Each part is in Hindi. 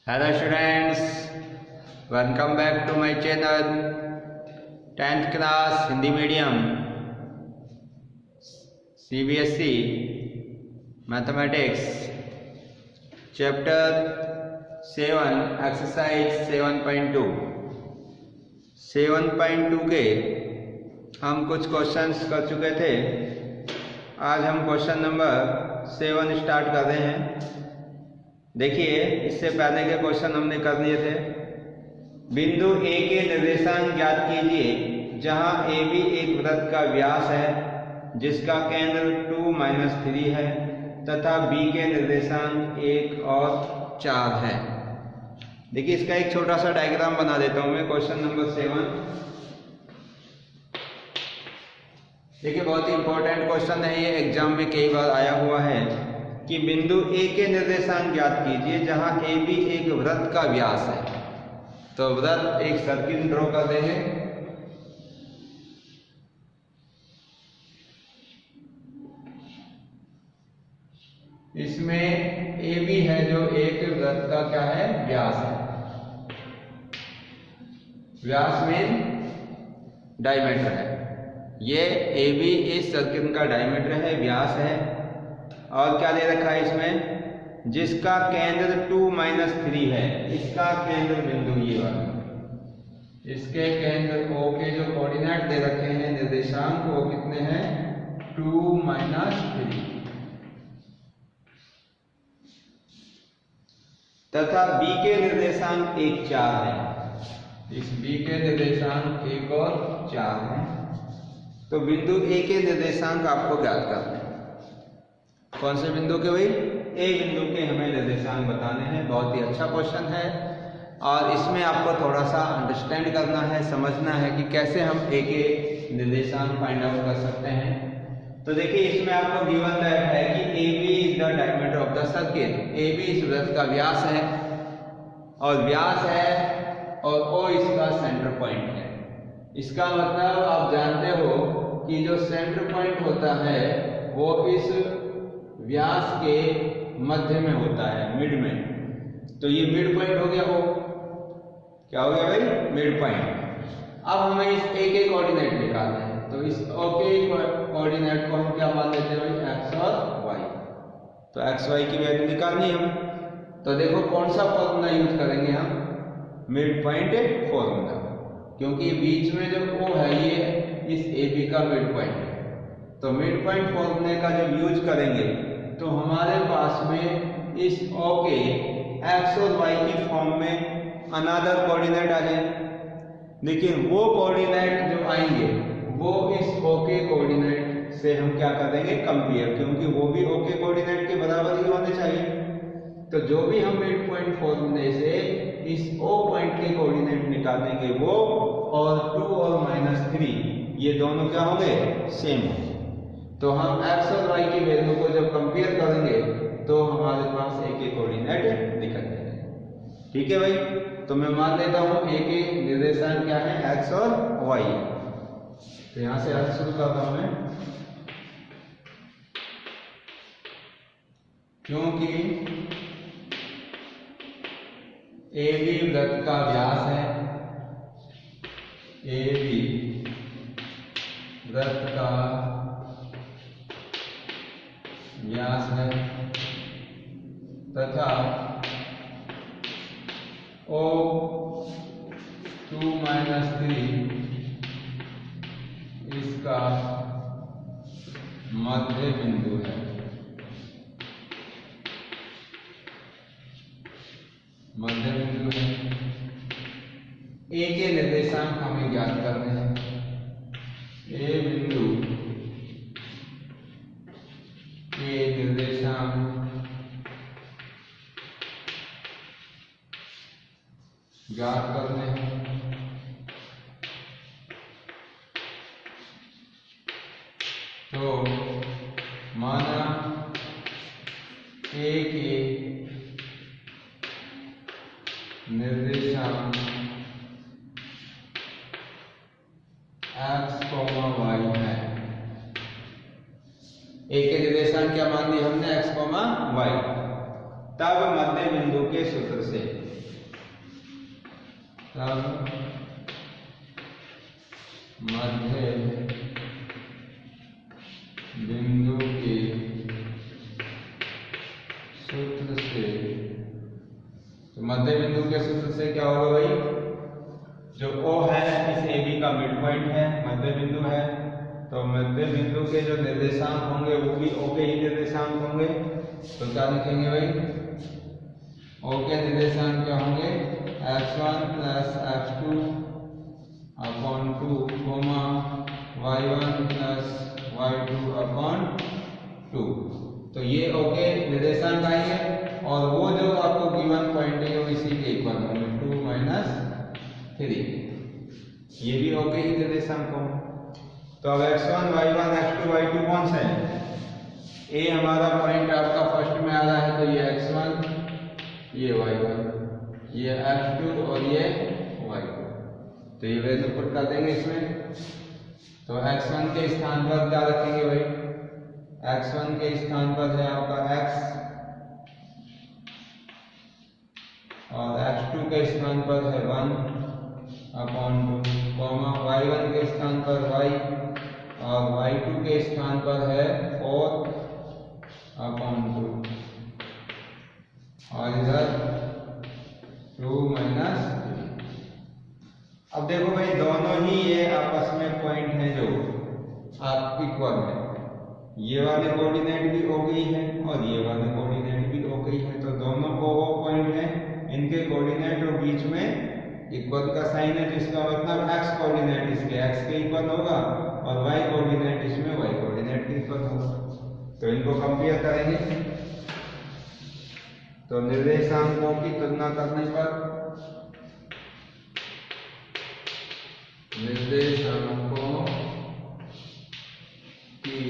Hello students, welcome back to my channel 10th class Hindi medium CBSE Mathematics Chapter 7 Exercise 7.2 के हम कुछ क्वेश्चंस कर चुके थे। आज हम क्वेश्चन नंबर 7 स्टार्ट कर रहे हैं। देखिए, इससे पहले के क्वेश्चन हमने कर लिए थे। बिंदु ए के निर्देशांक ज्ञात कीजिए जहां ए बी एक वृत्त का व्यास है जिसका केंद्र 2-3 है तथा बी के निर्देशांक 1 और 4 है। देखिए, इसका एक छोटा सा डायग्राम बना देता हूं मैं। क्वेश्चन नंबर 7 देखिए, बहुत ही इंपॉर्टेंट क्वेश्चन है ये, एग्जाम में कई बार आया हुआ है कि बिंदु ए के निर्देशांक ज्ञात कीजिए जहां ए बी एक वृत्त का व्यास है। तो वृत्त एक सर्किल ड्रॉ कर देंगे। इसमें ए बी है जो एक वृत्त का क्या है, व्यास है। व्यास में डायमीटर है। ये ए बी इस सर्किल का डायमीटर है, व्यास है। और क्या दे रखा है इसमें, जिसका केंद्र 2-3 है। इसका केंद्र बिंदु ये वाला, इसके केंद्र ओ के जो कोऑर्डिनेट दे रखे हैं निर्देशांक, वो कितने हैं, 2-3 तथा बी के निर्देशांक 1-4 है। इस बी के निर्देशांक 1 और 4 है। तो बिंदु ए के निर्देशांक आपको ज्ञात करने हैं। कौन से बिंदु के भाई, ए बिंदु के हमें निर्देशांक बताने हैं। बहुत ही अच्छा क्वेश्चन है और इसमें आपको थोड़ा सा अंडरस्टैंड करना है, समझना है कि कैसे हम ए के निर्देशांक फाइंड आउट कर सकते हैं। तो देखिए, इसमें आपको गिवन है कि A B is the diameter of the circle. A B इस वृत्त का व्यास है और व्यास है और ओ इसका सेंटर पॉइंट है। इसका मतलब आप जानते हो कि जो सेंटर पॉइंट होता है वो इस व्यास के मध्य में होता है, मिड में। तो ये मिड पॉइंट हो गया। ओ क्या हो गया भाई, मिड पॉइंट। अब हमें इस ए के कोऑर्डिनेट निकालने हैं। तो इस ओ के कोऑर्डिनेट को हम क्या मान लेते हैं भाई, एक्स और वाई। तो एक्स वाई की वैल्यू निकालनी है हमें। तो देखो कौन सा फॉर्मूला यूज करेंगे हम, मिड पॉइंट फॉर्मूला, क्योंकि बीच में जो ओ है ये इस ए बी का मिड पॉइंट है। तो मिड पॉइंट फॉर्मूले का जब यूज करेंगे तो हमारे पास में इस ओ के एक्स और वाई की फॉर्म में अनदर कोऑर्डिनेट आ जाए। लेकिन वो कोऑर्डिनेट जो आएंगे वो इस ओ के कोऑर्डिनेट से हम क्या कर देंगे, कंपेयर, क्योंकि वो भी ओ के कोऑर्डिनेट के बराबर ही होने चाहिए। तो जो भी हम मिड पॉइंट फॉर्मूले से इस ओ पॉइंट के कोऑर्डिनेट निकालेंगे वो और 2 और -3 ये दोनों क्या होंगे, सेम होंगे। तो हम x और y की वैल्यू को जब कंपेयर करेंगे तो हमारे पास ए के कोऑर्डिनेट निकल जाएंगे। ठीक है भाई। तो मैं मान लेता हूं ए के निर्देशांक क्या है, x और y। तो यहां से अर्थ शुरू करता हूं मैं। क्योंकि ए बी वृत्त का व्यास है, ए बी वृत्त का व्यास है तथा ओ 2-3 इसका मध्य बिंदु है। मध्य बिंदु है। ए के निर्देशांक हमें ज्ञात करने हैं। ए बिंदु के निर्देशांक ज्ञात करने हैं। तो माना ए के निर्देशांक x, y है। ए के निर्देशांक क्या मान ली हमने, x, y। तब मध्य बिंदु के सूत्र से तब मध्य बिंदु के सूत्र से, तो मध्य बिंदु के सूत्र से क्या होगा भाई, जो O है इस AB का मिड पॉइंट है, मध्य बिंदु है, तो मध्य बिंदु के जो निर्देशांक होंगे वो भी O के ही निर्देशांक होंगे। तो क्या लिखेंगे भाई, O के निर्देशांक क्या होंगे, x1 plus x2 upon 2 comma y1 plus y2 upon 2। तो ये O के निर्देशांक आएंगे और वो जो आपको गिवन पॉइंट है वो इसी के इक्वल होंगे, 2 माइनस 3। ये भी O के ही निर्देशांक होंगे। तो अब x1 y1 x2 y2 कौन सा है, A हमारा पॉइंट आपका फर्स्ट में आ रहा है, तो ये x1, ये y1, ये x2 और ये y2। तो ये वैल्यू पुट कर देंगे इसमें। तो x1 के स्थान पर क्या रखेंगे भाई, x1 के स्थान पर है आपका x और x2 के स्थान पर है 1 अपॉन 2 कॉमा y1 के स्थान पर y और y2 के स्थान पर है 4 अपॉन 2 और इधर 2 माइनस 3। अब देखो भाई दोनों ही ये आपस में पॉइंट हैं जो आप इक्वल है, ये वाले कोऑर्डिनेट भी O गई है और ये वाले कोऑर्डिनेट भी O गई है, तो दोनों को O पॉइंट है, इनके कोऑर्डिनेट और बीच में इक्वल का साइन है, जिसका मतलब x कोऑर्डिनेट इसके x के इक्वल होगा और y कोऑर्डिनेट इसमें y कोऑर्डिनेट के इक्वल होगा। तो इनको कंपेयर करेंगे, तो निर्देशांकों की तुलना करने पर निर्देशांकों की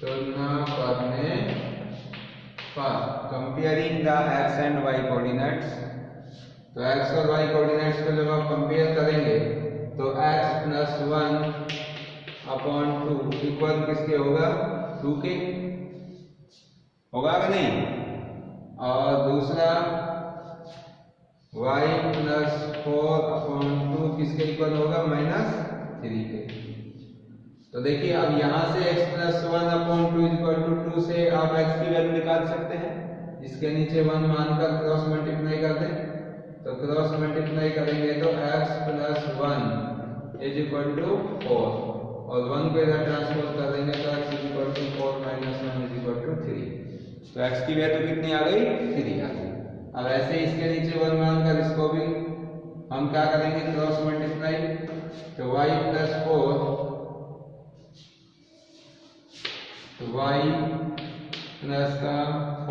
तुलना करने पर comparing the x and y coordinates, तो x और y कोऑर्डिनेट्स को जब आप कंपेयर करेंगे तो x प्लस 1 अपॉन 2 इक्वल किसके होगा, 2 के होगा कि नहीं, और दूसरा y प्लस 4 अपॉन 2 किसके इक्वल होगा, माइनस 3 के। तो देखिए अब यहाँ से x plus 1 upon 2 equal to 2 से आप x की वैल्यू निकाल सकते हैं, इसके नीचे 1 मानकर क्रॉस मल्टीप्लाई कर दें, तो क्रॉस मल्टीप्लाई करेंगे तो x plus 1 is equal to 4 और 1 को इधर ट्रांसफर कर देंगे तो x is equal to 4 minus 1 is equal to 3। तो x की वैल्यू कितनी आ गई, 3 आ गई। अब ऐसे इसके नीचे 1 मानकर इसको भी हम क्या करेंगे, क्रॉस मल्टीप्लाई, तो y प्लस 4, तो y प्लस का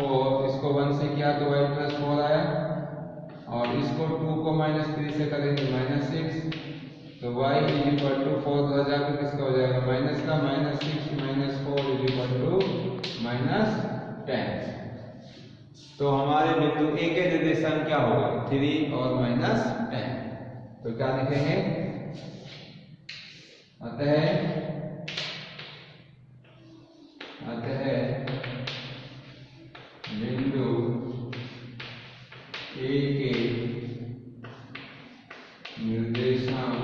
4 इसको 1 से किया तो y प्लस 4 आया और इसको 2 को माइनस 3 से करेंगे माइनस 6, तो y इज इक्वल टू 4 हो जाएगा, किसका हो जाएगा, माइनस का, minus 6 minus 4 is equal to minus 10। तो हमारे बिंदु A के निर्देशांक क्या होगा, 3 और माइनस 10। तो क्या लिखेंगे, अतः बिंदु A के निर्देशांक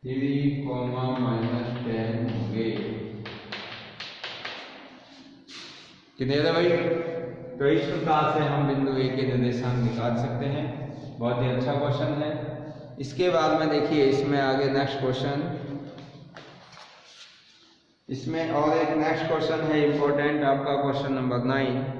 3, माइनस 10 होंगे। कितने भाई, तो इस प्रकार से हम बिंदु A के निर्देशांक निकाल सकते हैं। बहुत ही अच्छा क्वेश्चन है। इसके बाद में देखिए इसमें आगे नेक्स्ट क्वेश्चन, इसमें और एक नेक्स्ट क्वेश्चन है इंपॉर्टेंट, आपका क्वेश्चन नंबर 9।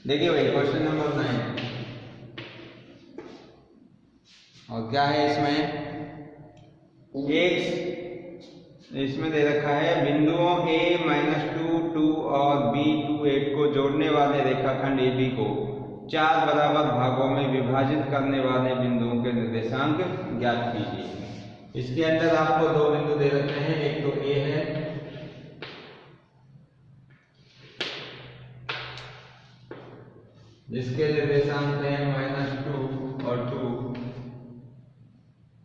देखिए भाई क्वेश्चन नंबर 9 और क्या है इसमें, इसमें दे रखा है बिंदुओं A-2, 2 और B-2, 8 को जोड़ने वाले रेखाखंड AB को चार बराबर भागों में विभाजित करने वाले बिंदुओं के निर्देशांक ज्ञात कीजिए। इसके अंदर आपको दो बिंदु दे रखे हैं, एक तो ए है, जिसके निर्देशांक है -2 और 2,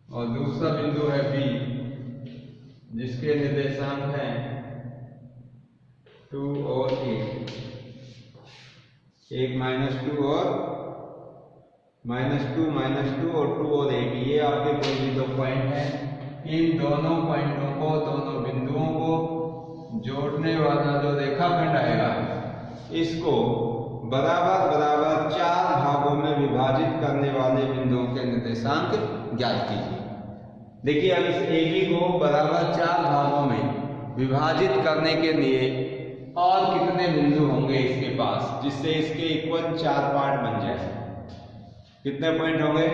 और दूसरा बिंदु है बी, जिसके निर्देशांक हैं 2 और 1, एक -2 और -2 और 2 और 1। ये आपके कोई भी दो पॉइंट हैं। इन दोनों पॉइंटों को, दोनों बिंदुओं को जोड़ने वाला जो रेखाखंड आएगा, इसको बराबर बराबर चार भागों में विभाजित करने वाले बिंदुओं के निर्देशांक ज्ञात कीजिए। देखिए, अब इस AB को बराबर चार भागों में विभाजित करने के लिए और कितने बिंदु होंगे इसके पास, जिससे इसके इक्वल चार पार्ट बन जाए। कितने पॉइंट होंगे?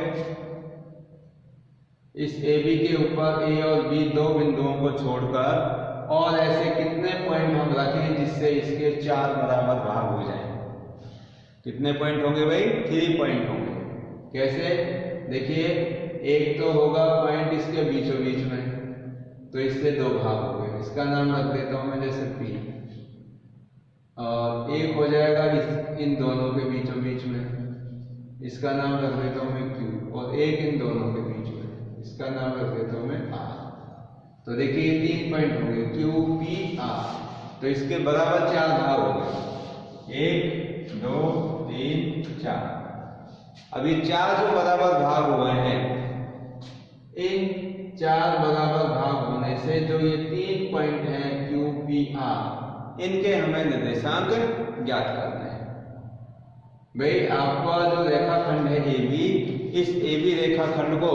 इस AB के ऊपर A और B दो बिंदुओं को छोड़कर और ऐसे कितने पॉइंट हम रखें जिससे इसके चार बराबर भाग हो जाएं? कितने पॉइंट होंगे भाई? 3 पॉइंट होंगे। कैसे? देखिए, एक तो होगा पॉइंट इसके बीचों बीच में, तो इससे दो भाग हो गए, इसका नाम रख देता हूं मैं जैसे P, और एक हो जाएगा इन दोनों के बीचों बीच में, इसका नाम रख देता हूं मैं Q, और एक इन दोनों के बीच में, इसका नाम रख देता हूं मैं R। तो देखिए, 3 पॉइंट हो गए Q, P, R। तो इसके बराबर चार भाग हो गए, 1 2 3 4। अभी चार जो बराबर भाग हुए हैं, इन चार बराबर भाग होने से जो ये 3 पॉइंट हैं Q, P, R, इनके हमें निर्देशांक ज्ञात करने हैं। भाई, आपका जो रेखाखंड है AB, इस AB रेखाखंड को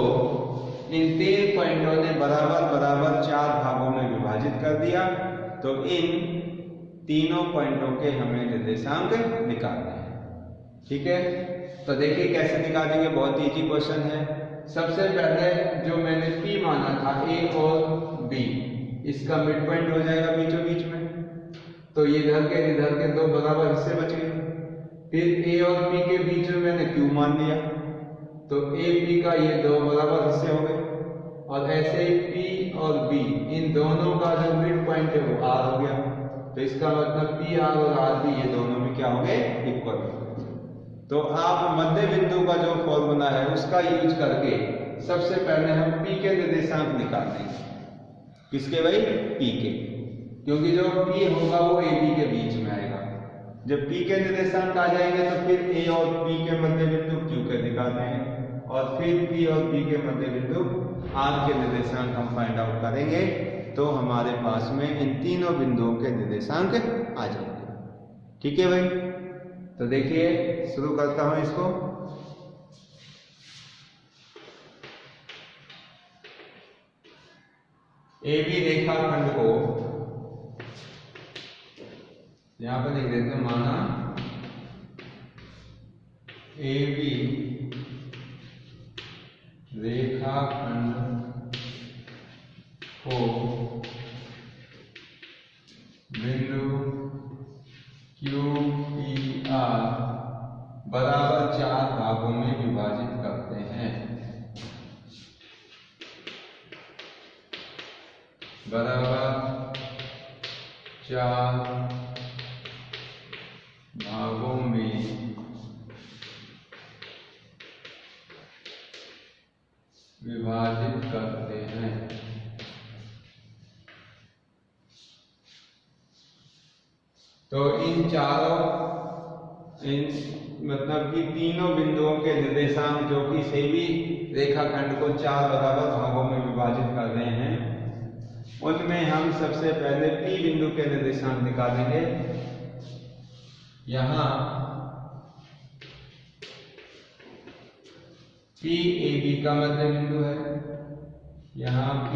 इन 3 पॉइंटों ने बराबर बराबर चार भागों में विभाजित कर दिया, तो इन तीनों पॉइंटों के हमें निर्देशांक निकालने हैं। ठीक है, तो देखिए कैसे निकालेंगे, बहुत इजी क्वेश्चन है। सबसे पहले जो मैंने P माना था, A और B, इसका मिड पॉइंट हो जाएगा बीचों बीच में, तो इधर के दो बराबर हिस्से बच गए। फिर A और P के बीच में मैंने Q मान लिया, तो A P का ये दो बराबर हिस्से हो गए, और ऐसे ही P और B, इन दोनों का जो मिड पॉइंट है वो R हो गया। तो इसका मतलब P R और R भी, ये दोनों भी क्या हो गए? इक्वल। तो आप मध्य बिंदु का जो फॉर्मूला है उसका यूज करके सबसे पहले हम P के निर्देशांक निकाल देंगे। किसके भाई? P के, क्योंकि जो P होगा वो AB के बीच में आएगा। जब P के निर्देशांक आ जाएंगे तो फिर A और P के मध्य बिंदु Q के निकालने हैं, और फिर P और P के मध्य बिंदु R के निर्देशांक हम फाइंड आउट करेंगे, तो हमारे पास में इन तीनों बिंदुओं के निर्देशांक आ जाएंगे। ठीक है भाई, तो देखिए शुरू करता हूं इसको। AB रेखाखंड को यहां पर लिख देते हैं, माना AB रेखाखंड को बिंदु Q, P, R बराबर चार भागों में विभाजित करते हैं। बराबर चार भागों में विभाजित करते हैं। तो इन चारों, मतलब कि तीनों बिंदुओं के निर्देशांक जो कि सेवी रेखाखंड को चार बराबर भागों में विभाजित कर रहे हैं, उनमें हम सबसे पहले P बिंदु के निर्देशांक निकालेंगे। यहां P AB का मध्य बिंदु है, यहां P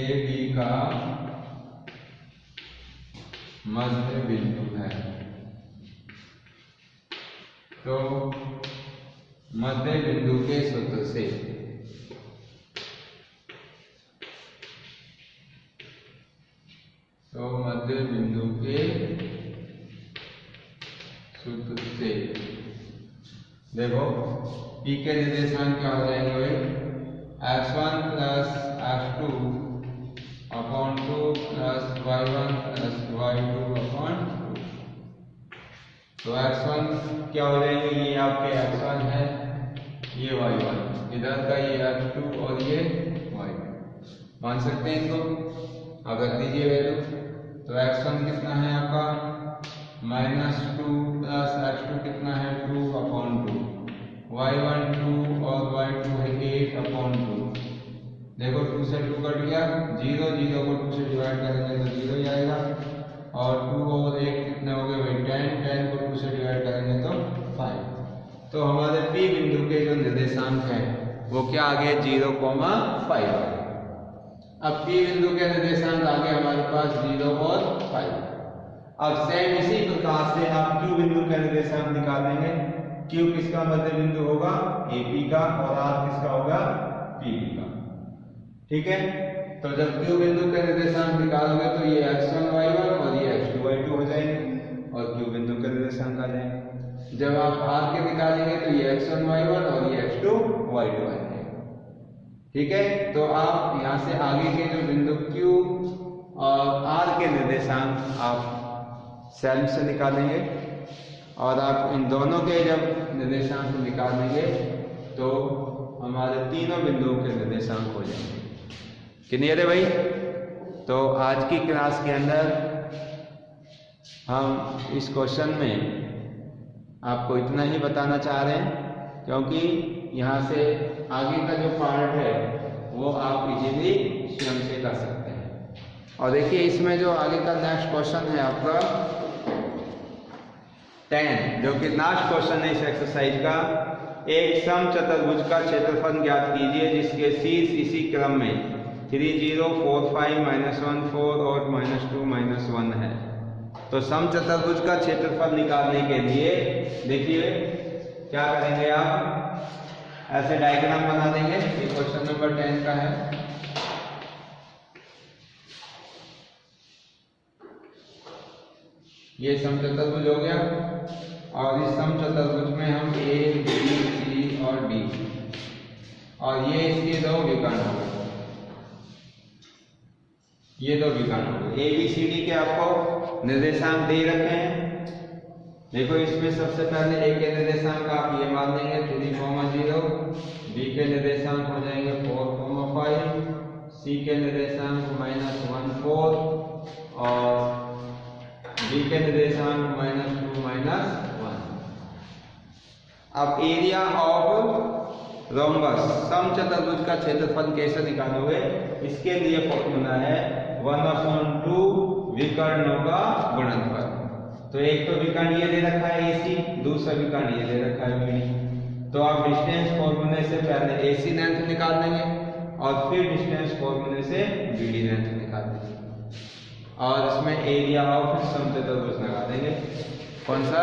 AB का मध्य बिंदु है। तो मध्य बिंदु के सूत्र से मध्य बिंदु के सूत्र से देखो P के निर्देशांक क्या हो जाएंगे भाई, x1 plus x2 upon 2 plus y1 plus y2 upon 2। तो x1 क्या हो जाएंगे, ये आपके x1 है, ये y1, इधर का ये x2 और ये y2, मान सकते हैं इनको। अब रख दीजिए वैल्यू। तो x1 कितना है आपका -2 प्लस x2 कितना है 2 अपॉन 2, y1 2 और y2 है 8 अपॉन 2। देखो 2 से 2 कट गया, 0 0 को 2 से डिवाइड करेंगे तो 0 ही आएगा, और 2 और 1 कितने हो गए भाई 10, 10 को 2 से डिवाइड करेंगे तो 5। तो हमारे P बिंदु के जो निर्देशांक है वो क्या आ गए 0,5। अब P बिंदु के निर्देशांक आ गए हमारे पास 0 और 5। अब सेम इसी प्रकार से आप Q बिंदु के निर्देशांक निकालेंगे। Q किसका मध्य बिंदु होगा, AP का, और R किसका होगा, PB का। ठीक है, तो जब Q बिंदु के निर्देशांक निकालोगे तो ये x1 y1 और ये x2 y2 हो जाएंगे, और Q बिंदु के निर्देशांक आ जाएंगे। जब आप R के निकालेंगे तो ये x1 y1 और ये x2 y2 आ जाएंगे। ठीक है, तो आप यहाँ से आगे के जो बिंदु Q और R के निर्देशांक आप सेल्फ से निकालेंगे, और आप इन दोनों के जब निर्देशांक निकाल देंगे तो हमारे तीनों बिंदुओं के निर्देशांक हो जाएंगे। क्लियर है भाई? तो आज की क्लास के अंदर हम इस क्वेश्चन में आपको इतना ही बताना चाह रहे हैं, क्योंकि यहाँ से आगे का जो पार्ट है वो आप इजीली स्वयं से कर सकते हैं। और देखिए इसमें जो आगे का नेक्स्ट क्वेश्चन है आपका 10, जो कि लास्ट क्वेश्चन है इस एक्सरसाइज का। एक समचतुर्भुज का क्षेत्रफल ज्ञात कीजिए जिसके शीर्ष इसी क्रम में 3 0 4 5 -1 4 और -2 -1 है। तो समचतुर्भुज का क्षेत्रफल निकालने के लिए देखिए क्या करेंगे, आप ऐसे डायग्राम बना देंगे। ये क्वेश्चन नंबर 10 का है। ये समचतुर्भुज हो गया, और इस समचतुर्भुज में हम A B C और D, और ये इसके दो विकर्ण हो गए, ये दो विकर्ण हो गए। A B C D के आपको निर्देशांक दे रखे हैं। देखो इसमें सबसे पहले A के निर्देशांक आप ये मान लेंगे 3,0, B के निर्देशांक हो जाएंगे 4,5, C के निर्देशांक -1 4 और D के निर्देशांक -2 -1। अब एरिया ऑफ रोम्बस समचतुर्भुज का क्षेत्रफल कैसे निकालोगे, इसके लिए फॉर्मूला है 1/2 विकर्णों का गुणनफल। तो एक तो विकर्ण ये दे रखा है AC, दूसरा विकर्ण ये दे रखा है BD। तो आप डिस्टेंस फॉर्मूले से पहले AC लेंथ निकाल देंगे और फिर डिस्टेंस फॉर्मूले से BD लेंथ निकाल देंगे, और इसमें एरिया ऑफ समचतुर्भुज लगा देंगे। कौन सा?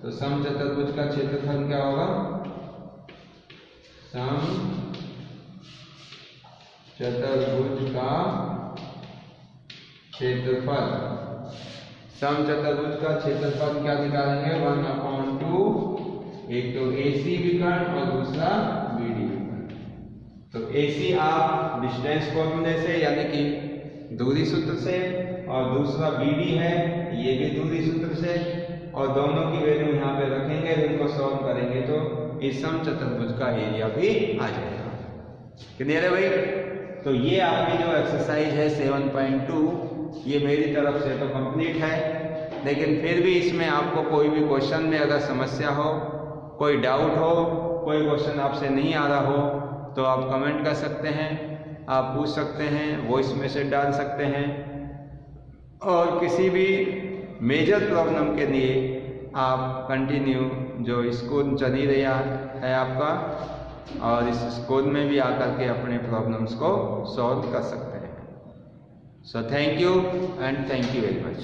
तो समचतुर्भुज का क्षेत्रफल क्या होगा, समचतुर्भुज का क्षेत्रफल। समचतुर्भुज का क्षेत्रफल क्या निकालेंगे 1/2, एक तो AC विकर्ण और दूसरा BD विकर्ण। तो AC आप डिस्टेंस फॉर्मूले से यानी कि दूरी सूत्र से, और दूसरा BD है ये भी दूरी सूत्र से, और दोनों की वैल्यू यहाँ पे रखेंगे, इनको सॉल्व करेंगे तो इस समचतुर्भुज का एरिया भी आ जाएगा। क्लियर है भाई? तो ये आपकी जो एक्सरसाइज है 7.2 ये मेरी तरफ से तो कंप्लीट है, लेकिन फिर भी इसमें आपको कोई भी क्वेश्चन में अगर समस्या हो, कोई डाउट हो, कोई क्वेश्चन आपसे नहीं आ रहा हो तो आप कमेंट कर सकते हैं, आप पूछ सकते हैं, वॉइस मैसेज डाल सकते हैं, और किसी भी मेजर प्रॉब्लम के लिए आप कंटिन्यू जो स्कूल चल ही रहा है आपका, और इस स्कूल में भी आकर के अपने प्रॉब्लम्स को सॉल्व कर सकते हैं। So thank you and thank you very much.